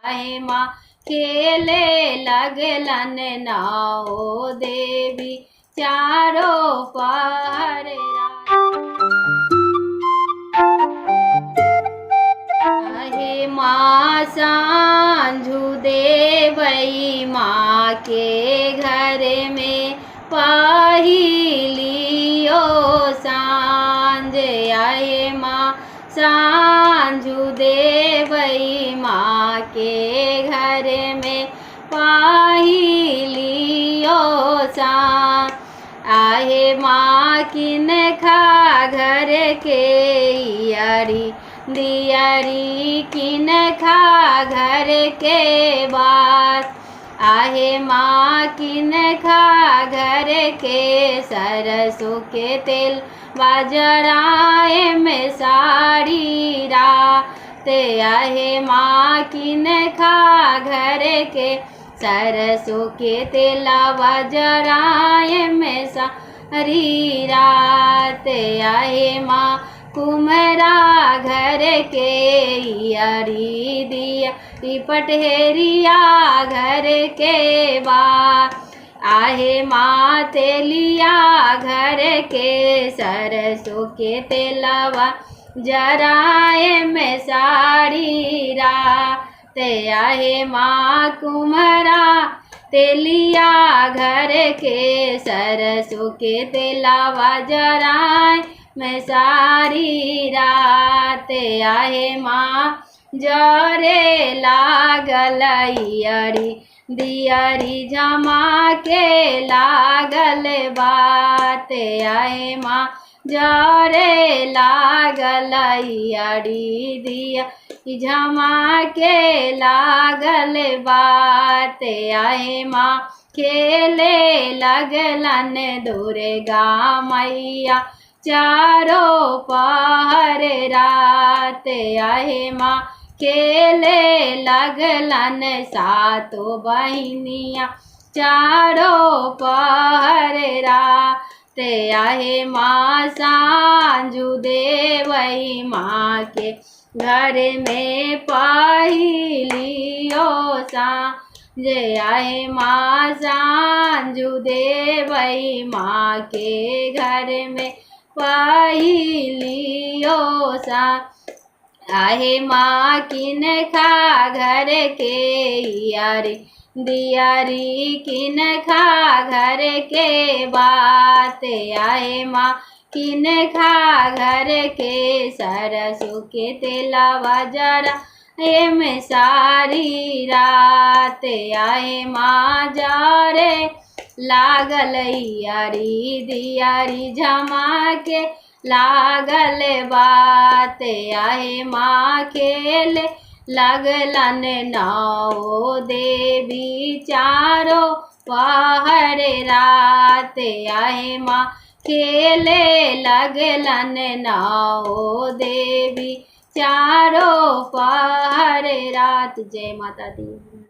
आहे माँ खेले लगलन नाओ देवी चारों पहर आहे माँ सांझू देवई माँ के घर में पहिलियो सांझ आहे माँ सांझू देवई माँ के घर में पहिलियो सांझ आहे माँ किन खा घर के यारी दियारी किन खा घर के बात आहे माँ किन खा घर के सरसों के तेल बाजराए में साड़ी राते आहे माँ किन खा घर के सरसों के तेल बाजराए में साड़ी राते आहे माँ कुमरा घर के यारी दिया पटहेरिया घर के बार आहे माँ तेलिया घर के सरसों के तेलवा जराए में साड़ी राते आहे माँ कुमरा तेलिया घर के सरसों के तेलवा जराए मैं सारी रात आहे माँ जरे लागल यारी दियारी जमा के लागल बात आहे माँ जरे लागल यारी दिया जमा के लागल बात आहे माँ खेले लगलन दुर्गा मैया चारों पहर रात आहे माँ खेले लगलन सातों बहनिया चारों पहर रात आहे माँ सांझू देवई माँ के घर में पहिलियो सांझ आहे माँ सांझू देवई माँ के घर में पहिलियो सांझ आहे माँ किन खा घर के यारी दियारी किन खा घर के बात आहे माँ किन खा घर के सरसों के तेलवा जरा में सारी रात आहे माँ जरे लागल यारी दियारी जमा के लागल बात आहे माँ खेले लगलन नाओ देवी चारों पहर रात आहे माँ खेले लगलन नाओ देवी चारों पहर रात। जय माता दी।